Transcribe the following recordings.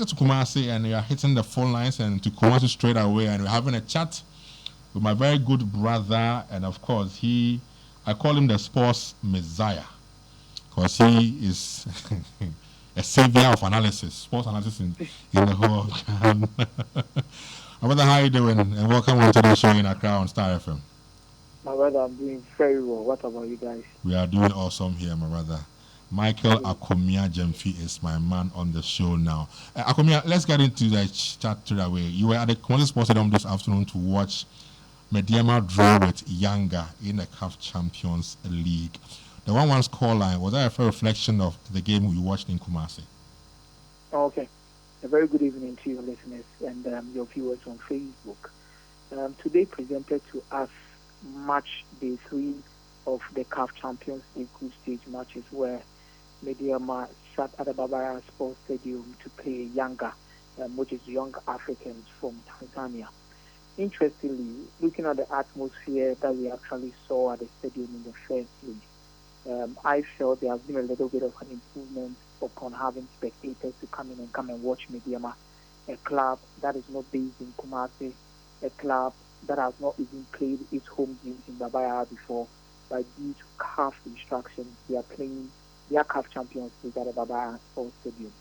to Kumasi and we are hitting the phone lines and to Kumasi straight away and we're having a chat with my very good brother and of course I call him the sports messiah because he is a savior of analysis, sports analysis in the whole. My brother, how you doing? And welcome to the show in Accra on Star FM. My brother, I'm doing very well. What about you guys? We are doing awesome here, my brother. Michael Akomeah Jemfi is my man on the show now. Akomeah, let's get into the chat straight away. You were at the Community Sports Stadium this afternoon to watch Mediama draw with Yanga in the CAF Champions League. The 1-1 scoreline, was that a fair reflection of the game we watched in Kumasi? Okay. A very good evening to your listeners and your viewers on Facebook. Today presented to us match day 3 of the CAF Champions League group stage matches where Mediama sat at the Babara Sports Stadium to play Yanga, which is Young Africans from Tanzania. Interestingly, looking at the atmosphere that we actually saw at the stadium in the first place, I felt there has been a little bit of an improvement upon having spectators to come and watch Mediama, a club that is not based in Kumasi, a club that has not even played its home games in Babaya before, but due to CAF instructions, they are playing their CAF Champions League at the Babaya Sports Stadium.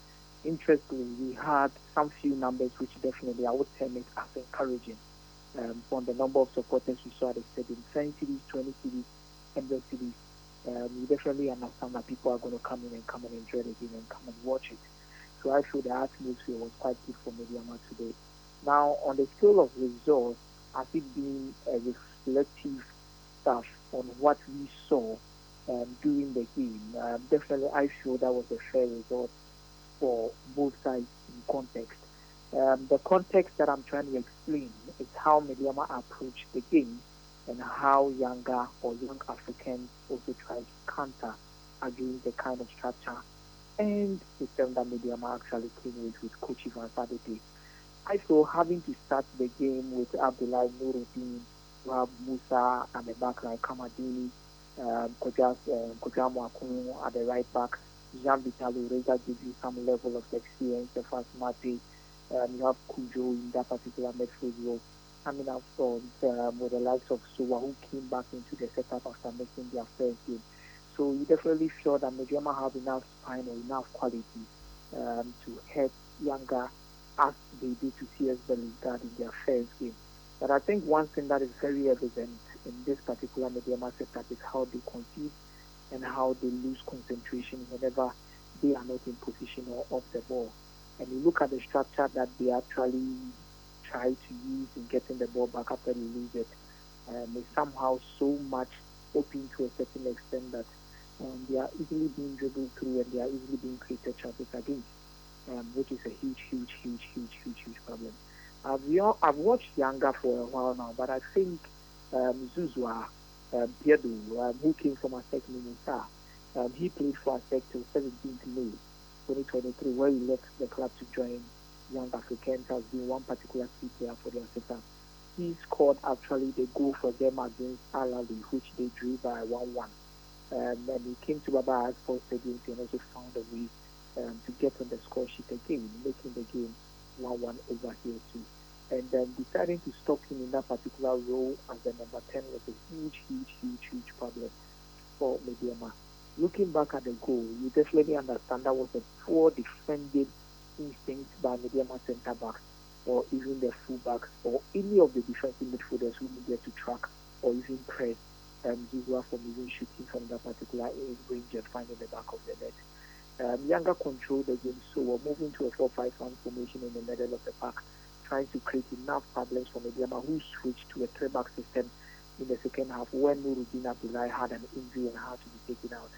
Interestingly, we had some few numbers which definitely I would term it as encouraging. From the number of supporters we saw at the stadium, 10 cities, 20 cities, 100 cities. We definitely understand that people are going to come in and enjoy the game and come and watch it. So I feel the atmosphere was quite good for Mediama today. Now, on the scale of results, has it been a reflective stuff on what we saw during the game? Definitely, I feel that was a fair result for both sides in context. The context that I'm trying to explain is how Mediama approached the game and how younger or young Africans also try to counter against the kind of structure and system that Mediama actually came with Coach Ivan Sadete. I feel having to start the game with Abdullah Nuruddin, you have Musa at the back like Kamadini, Kojamo Akunu at the right back, Jean Vitalo Reza gives you some level of experience, the first Mate, you have Kujo in that particular midfield role. Coming out front with the likes of Suwa who came back into the setup after making their first game. So you definitely feel that Mediama have enough spine or enough quality to help younger as they did to CS Bellingham in their first game. But I think one thing that is very evident in this particular Mediama setup is how they concede and how they lose concentration whenever they are not in position or off the ball. And you look at the structure that they actually try to use in getting the ball back after they lose it, is somehow so much open to a certain extent that they are easily being dribbled through and they are easily being created chances against, which is a huge problem. I've watched Yanga for a while now, but I think Zuzwa Piedo, who came from Asec Mimosa, he played for Asec till 17th May 2023, where he left the club to join Young Africans, has been one particular key player for their setup. He scored actually the goal for them against Al Ahly, which they drew by 1-1. And he came to Baba Sports Stadium and also found a way to get on the score sheet again, making the game 1-1 over here too. And deciding to stop him in that particular role as the number 10 was a huge problem for Mediama. Looking back at the goal, you definitely understand that was a poor defended instinct by Mediama centre backs or even the full backs or any of the defensive midfielders who needed to track or even press Zizwa from even shooting from that particular range and finding the back of the net. Younger controlled the game, so we're moving to a 4-5-1 formation in the middle of the park, trying to create enough problems for Mediama, who switched to a 3-back system in the second half when Nuruddin Abdullahi had an injury and had to be taken out.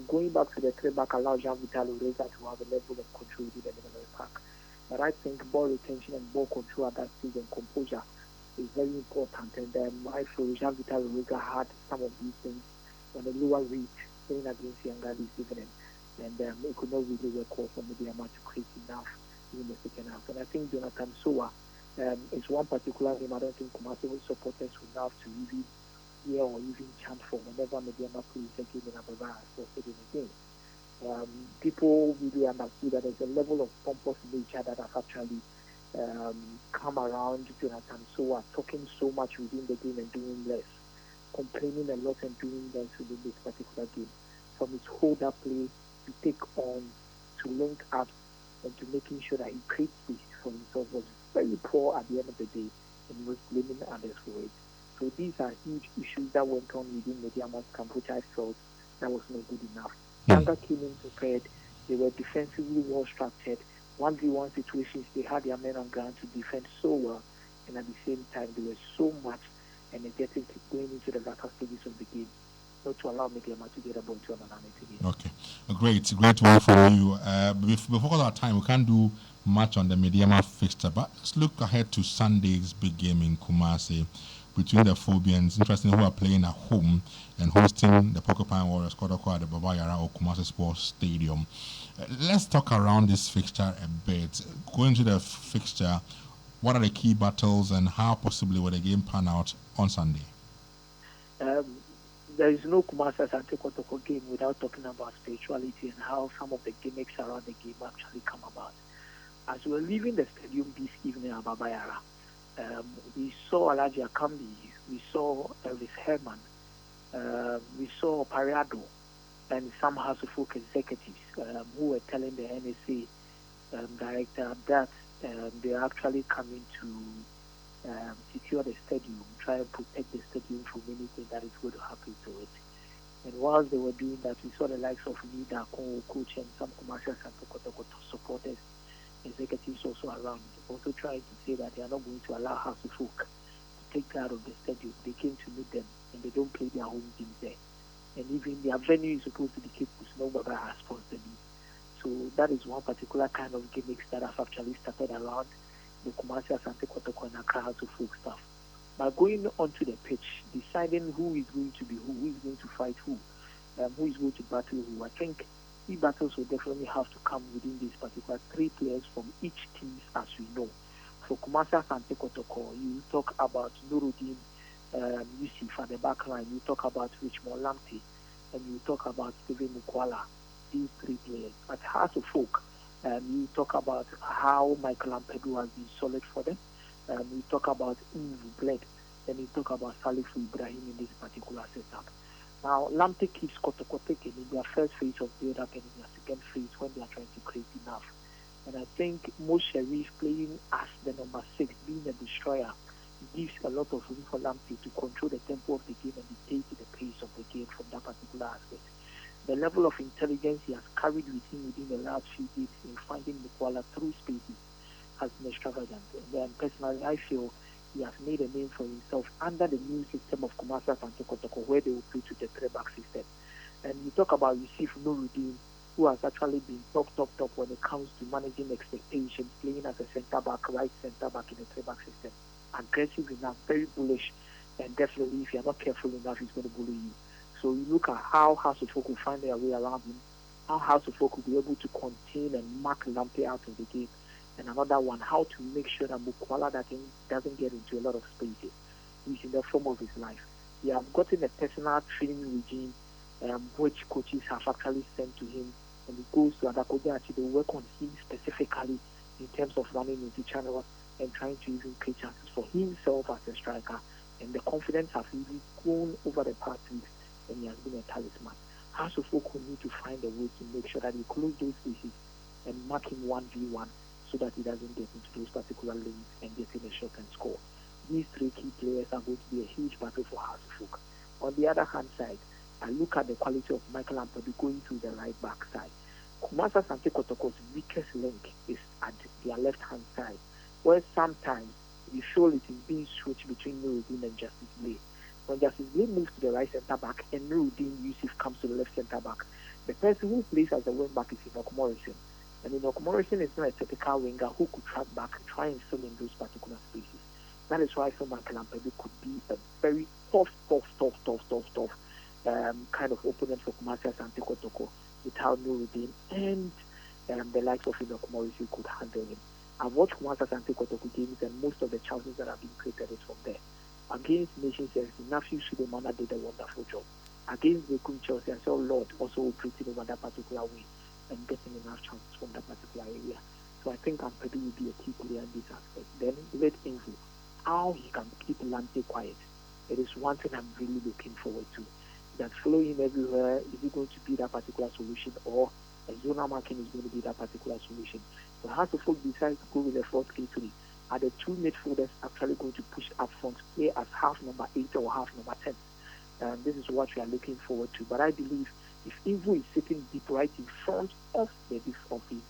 Going back to the 3-back allowed Jean Vitalo Reza to have a level of control in the middle of the park. But I think ball retention and ball control at that stage and composure is very important. And I feel Jean Vitalo Reza had some of these things on the lower reach playing against Yanga this evening. And it could not really work well for Mediama to create enough in the second half. And I think Jonathan Soa is one particular name I don't think Kumasi supporters will have to really hear or even chant for whenever Mediama plays a game in Ababa or in a game. People really understood that there's a level of pompous nature that has actually come around Jonathan. So are talking so much within the game and doing less, complaining a lot and doing less within this particular game. From his hold-up play to take on, to link up, and to making sure that he creates space for himself was very poor at the end of the day, and he was blaming others for it. So these are huge issues that went on within Mediama's camp, which I felt that was not good enough. Yanga came in prepared. They were defensively well structured. 1v1 situations, they had their men on ground to defend so well, and at the same time, they were so much energetic going into the latter stages of the game, not to allow Mediama to get a ball to an again. Okay, great one for you. Before our time, we can't do much on the Mediama fixture, but let's look ahead to Sunday's big game in Kumasi between the Phobians, interesting, who are playing at home and hosting the Porcupine Warriors, Kotoko at the Baba Yara or Kumasi Sports Stadium. Let's talk around this fixture a bit. Going to the fixture, what are the key battles and how possibly will the game pan out on Sunday? There is no Kumasi Asante Kotoko game without talking about spirituality and how some of the gimmicks around the game actually come about. As we were leaving the stadium this evening at Baba Yara, we saw Alaji Akambi, we saw Elvis Herman, we saw Pariado, and some House of Folk executives who were telling the NSA director that they are actually coming to secure the stadium, try and protect the stadium from anything that is going to happen to it. And whilst they were doing that, we saw the likes of Nida, coach, and some commercial supporters, executives also around, also trying to say that they are not going to allow House of Folk to take care of the stadium. They came to meet them, and they don't play their home teams there. And even their venue is supposed to be Cape Coast, Baba has sponsored it. So that is one particular kind of gimmicks that have actually started around the Kumasi Asante Kotoko and Accra House of Folk stuff. By going onto the pitch, deciding who is going to be who is going to fight who is going to battle who, I think key battles will definitely have to come within these particular three players from each team, as we know. For Kumasi Asante Kotoko, you talk about Nuruddin Yusuf at the back line, you talk about Richmond Lamptey, and you talk about Steven Mukwala, these three players. At House of Folk, you talk about how Michael Ampedu has been solid for them. You talk about Uvu Bled, and you talk about Salifu Ibrahim in this particular setup. Now, Lamptey keeps Kotoko taking in their first phase of build-up and in their second phase when they are trying to create enough. And I think Mo Sharif playing as the number 6, being a destroyer, gives a lot of room for Lamptey to control the tempo of the game and dictate the pace of the game from that particular aspect. The level of intelligence he has carried with him within the last few days in finding Mukwala through spaces has been extravagant. And personally, I feel he has made a name for himself under the new system of Kumasi Asante Kotoko, where they will play to the 3-back system. And you talk about Yusuf Nuruddin, who has actually been top when it comes to managing expectations, playing as a centre-back, right centre-back in a 3-back system. Aggressive enough, very bullish, and definitely if you're not careful enough, he's going to bully you. So you look at how House of Folk will find their way around him, how House of Folk will be able to contain and mark Lamptey out of the game. And another one, how to make sure that Mukwala doesn't get into a lot of spaces. He's in the form of his life. He has gotten a personal training regime, which coaches have actually sent to him. And he goes to Akomeah to work on him specifically in terms of running into channels and trying to even create chances for himself as a striker. And the confidence has really grown over the past weeks, and he has been a talisman. House of Folk will need to find a way to make sure that he close those spaces and mark him 1v1 so that he doesn't get into those particular lanes and get in a shot and score. These three key players are going to be a huge battle for House of Folk. On the other hand side, I look at the quality of Michael Ampedu going through the right back side. Kumasi Asante Kotoko's weakest link is at their left-hand side, where sometimes you feel it is being switched between Nuruddin and Justice Blay. When Justice Blay moves to the right centre-back and Nuruddin Yusuf comes to the left centre-back, the person who plays as the wing-back is Enoch Morrison. And Enoch Morrison is not a typical winger who could track back and try and fill in those particular spaces. That is why I feel Michael Ampedu could be a very tough kind of opponent for Kumasi Asante Kotoko without Nuruddin and the likes of Enoch Morrison could handle him. I've watched Kumasi Asante Kotoko games and most of the chances that have been created is from there. Against Nation Service, Nafi Sulemana did a wonderful job. Against the Chelsea, I saw Lord also operating over that particular way and getting enough chances from that particular area. So I think Ampadu will be a key player in this aspect. Then let Info, how he can keep Lamptey quiet. It is one thing I'm really looking forward to. That following everywhere, is it going to be that particular solution, or a zonal marking is going to be that particular solution? So how to folk decide to go with the 4-3-3? Are the two midfielders actually going to push up front, play as half number 8 or half number 10? This is what we are looking forward to. But I believe if Info is sitting deep right in front of his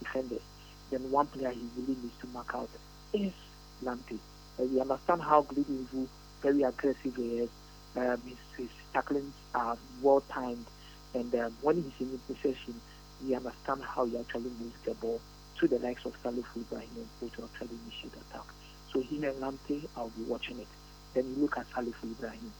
defenders, then one player he really needs to mark out is Lamptey. We understand how great Info, very aggressive he is. His tacklings are well timed, and when he's in possession, we understand how he actually moves the ball to the likes of Salif Ibrahim and to actually initiate attack. So he and Lamptey, I'll be watching it. Then you look at Salif Ibrahim,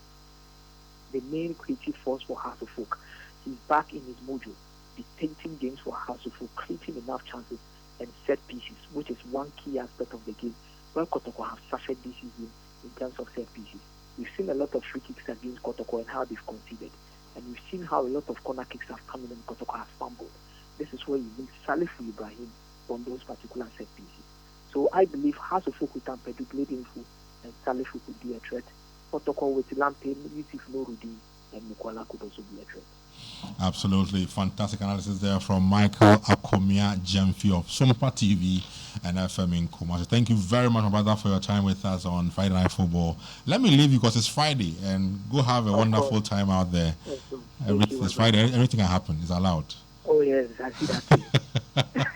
the main creative force for Hearts of Oak. He's back in his mojo, dictating games for Hearts of Oak, creating enough chances and set pieces, which is one key aspect of the game where Kotoko have suffered this season in terms of set pieces. We've seen a lot of free kicks against Kotoko and how they've conceded. And we've seen how a lot of corner kicks have come in and Kotoko has fumbled. This is where you need Salif Ibrahim on those particular set pieces. So I believe House of Folk with Ampadu, Blade Info, and Salif could be a threat. Kotoko with Lamptey, Yusuf Norudi, and Mukwala could also be a threat. Absolutely fantastic analysis there from Michael Akomeah Gemfi of Sompa TV and FM in Kumasi. Thank you very much, my brother, for your time with us on Friday Night Football. Let me leave you because it's Friday and go have a wonderful time out there. It's Friday, everything can happen. It's allowed. Oh yes, I see that.